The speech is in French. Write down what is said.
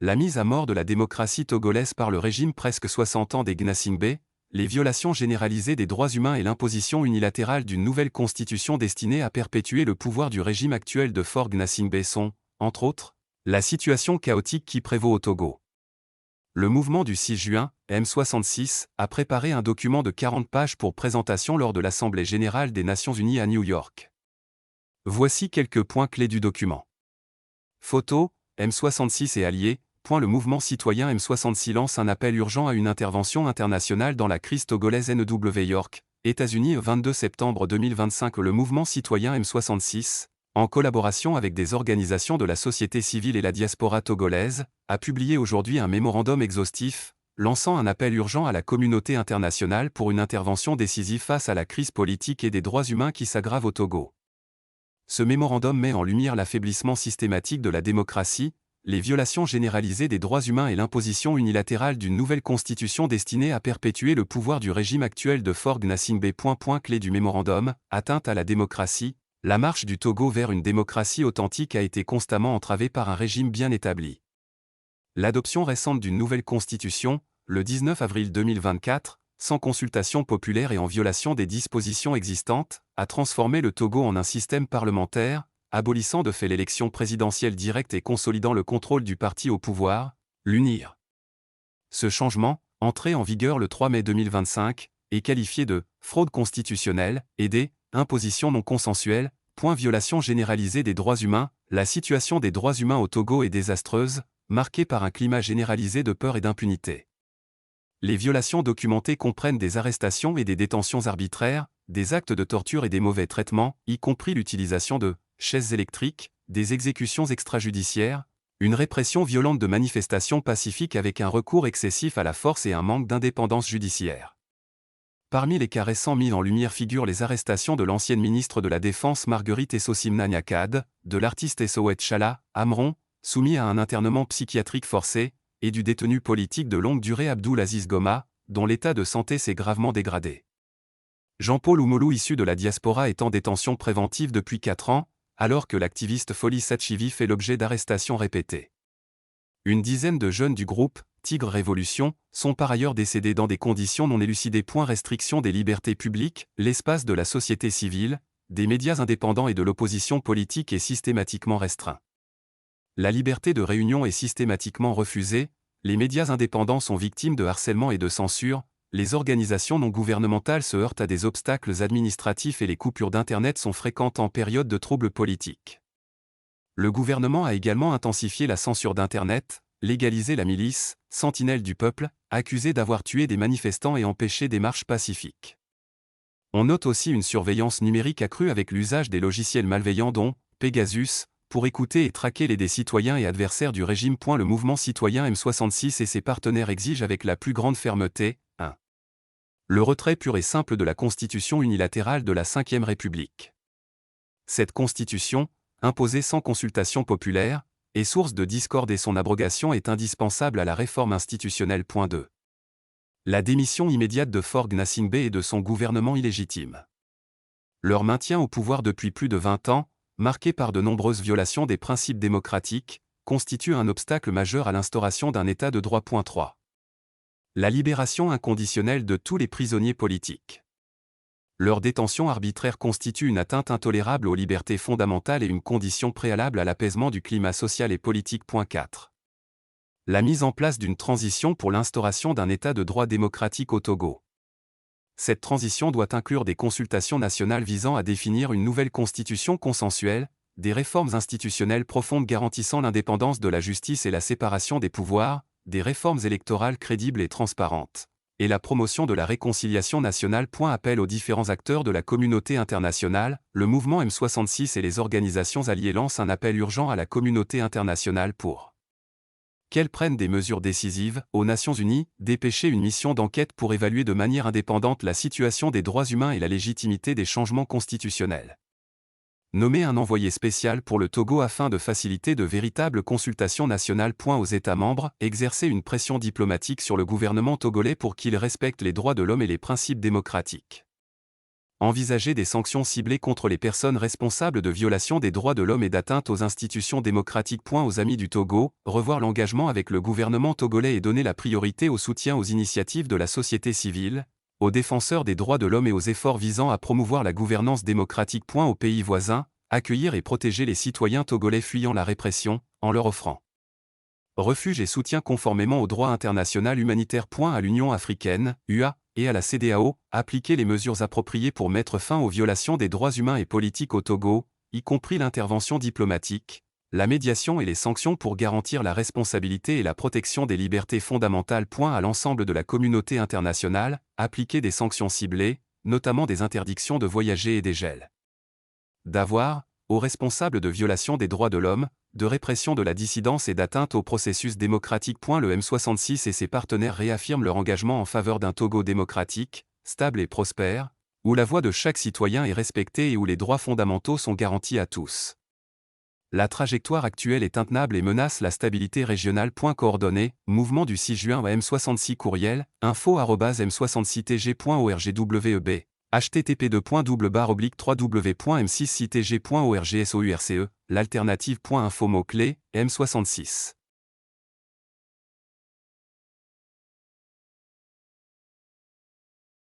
La mise à mort de la démocratie togolaise par le régime presque 60 ans des Gnassingbé, les violations généralisées des droits humains et l'imposition unilatérale d'une nouvelle constitution destinée à perpétuer le pouvoir du régime actuel de Faure Gnassingbé sont, entre autres, la situation chaotique qui prévaut au Togo. Le mouvement du 6 juin, M66, a préparé un document de 40 pages pour présentation lors de l'Assemblée générale des Nations unies à New York. Voici quelques points clés du document. Photo, M66 et alliés. Le mouvement citoyen M66 lance un appel urgent à une intervention internationale dans la crise togolaise. NW York, États-Unis, 22 septembre 2025. Le mouvement citoyen M66, en collaboration avec des organisations de la société civile et la diaspora togolaise, a publié aujourd'hui un mémorandum exhaustif, lançant un appel urgent à la communauté internationale pour une intervention décisive face à la crise politique et des droits humains qui s'aggrave au Togo. Ce mémorandum met en lumière l'affaiblissement systématique de la démocratie, les violations généralisées des droits humains et l'imposition unilatérale d'une nouvelle constitution destinée à perpétuer le pouvoir du régime actuel de Faure Gnassingbé. Clé du mémorandum, atteinte à la démocratie, la marche du Togo vers une démocratie authentique a été constamment entravée par un régime bien établi. L'adoption récente d'une nouvelle constitution, le 19 avril 2024, sans consultation populaire et en violation des dispositions existantes, a transformé le Togo en un système parlementaire, abolissant de fait l'élection présidentielle directe et consolidant le contrôle du parti au pouvoir, l'UNIR. Ce changement, entré en vigueur le 3 mai 2025, est qualifié de « fraude constitutionnelle » et d'« imposition non consensuelle », violation généralisée des droits humains. La situation des droits humains au Togo est désastreuse, marquée par un climat généralisé de peur et d'impunité. Les violations documentées comprennent des arrestations et des détentions arbitraires, des actes de torture et des mauvais traitements, y compris l'utilisation de chaises électriques, des exécutions extrajudiciaires, une répression violente de manifestations pacifiques avec un recours excessif à la force et un manque d'indépendance judiciaire. Parmi les cas récents mis en lumière figurent les arrestations de l'ancienne ministre de la Défense Marguerite Essosimna Nyakad, de l'artiste Essowet Chala, Amron, soumis à un internement psychiatrique forcé, et du détenu politique de longue durée Abdoul Aziz Goma, dont l'état de santé s'est gravement dégradé. Jean-Paul Oumolou, issu de la diaspora, est en détention préventive depuis 4 ans, alors que l'activiste Foli Sachivi fait l'objet d'arrestations répétées. Une dizaine de jeunes du groupe Tigre Révolution sont par ailleurs décédés dans des conditions non élucidées. Restriction des libertés publiques, l'espace de la société civile, des médias indépendants et de l'opposition politique est systématiquement restreint. La liberté de réunion est systématiquement refusée, les médias indépendants sont victimes de harcèlement et de censure, les organisations non gouvernementales se heurtent à des obstacles administratifs et les coupures d'Internet sont fréquentes en période de troubles politiques. Le gouvernement a également intensifié la censure d'Internet, légalisé la milice, sentinelle du peuple, accusée d'avoir tué des manifestants et empêché des marches pacifiques. On note aussi une surveillance numérique accrue avec l'usage des logiciels malveillants dont Pegasus, pour écouter et traquer les citoyens et adversaires du régime. Le mouvement citoyen M66 et ses partenaires exigent avec la plus grande fermeté 1. Le retrait pur et simple de la Constitution unilatérale de la Ve République. Cette Constitution, imposée sans consultation populaire, est source de discorde et son abrogation est indispensable à la réforme institutionnelle. 2. La démission immédiate de Faure Gnassingbé et de son gouvernement illégitime. Leur maintien au pouvoir depuis plus de 20 ans, marqué par de nombreuses violations des principes démocratiques, constitue un obstacle majeur à l'instauration d'un État de droit. 3. La libération inconditionnelle de tous les prisonniers politiques. Leur détention arbitraire constitue une atteinte intolérable aux libertés fondamentales et une condition préalable à l'apaisement du climat social et politique. 4. La mise en place d'une transition pour l'instauration d'un État de droit démocratique au Togo. Cette transition doit inclure des consultations nationales visant à définir une nouvelle constitution consensuelle, des réformes institutionnelles profondes garantissant l'indépendance de la justice et la séparation des pouvoirs, des réformes électorales crédibles et transparentes, et la promotion de la réconciliation nationale. Appel aux différents acteurs de la communauté internationale, le mouvement M66 et les organisations alliées lancent un appel urgent à la communauté internationale pour qu'elle prenne des mesures décisives, aux Nations Unies, dépêcher une mission d'enquête pour évaluer de manière indépendante la situation des droits humains et la légitimité des changements constitutionnels. Nommer un envoyé spécial pour le Togo afin de faciliter de véritables consultations nationales. Aux États membres, exercer une pression diplomatique sur le gouvernement togolais pour qu'il respecte les droits de l'homme et les principes démocratiques. Envisager des sanctions ciblées contre les personnes responsables de violations des droits de l'homme et d'atteinte aux institutions démocratiques. Aux amis du Togo, revoir l'engagement avec le gouvernement togolais et donner la priorité au soutien aux initiatives de la société civile, aux défenseurs des droits de l'homme et aux efforts visant à promouvoir la gouvernance démocratique. Aux pays voisins, accueillir et protéger les citoyens togolais fuyant la répression, en leur offrant refuge et soutien conformément au droit international humanitaire. À l'Union africaine, UA, et à la CEDEAO, appliquer les mesures appropriées pour mettre fin aux violations des droits humains et politiques au Togo, y compris l'intervention diplomatique, la médiation et les sanctions pour garantir la responsabilité et la protection des libertés fondamentales. À l'ensemble de la communauté internationale, appliquer des sanctions ciblées, notamment des interdictions de voyager et des gels d'avoirs, aux responsables de violations des droits de l'homme, de répression de la dissidence et d'atteinte au processus démocratique. Le M66 et ses partenaires réaffirment leur engagement en faveur d'un Togo démocratique, stable et prospère, où la voix de chaque citoyen est respectée et où les droits fondamentaux sont garantis à tous. La trajectoire actuelle est intenable et menace la stabilité régionale. Coordonnées, mouvement du 6 juin à M66 courriel, info@m66tg.org.web, http://www.m6citg.org/source, l'alternative.info mot-clé, M66.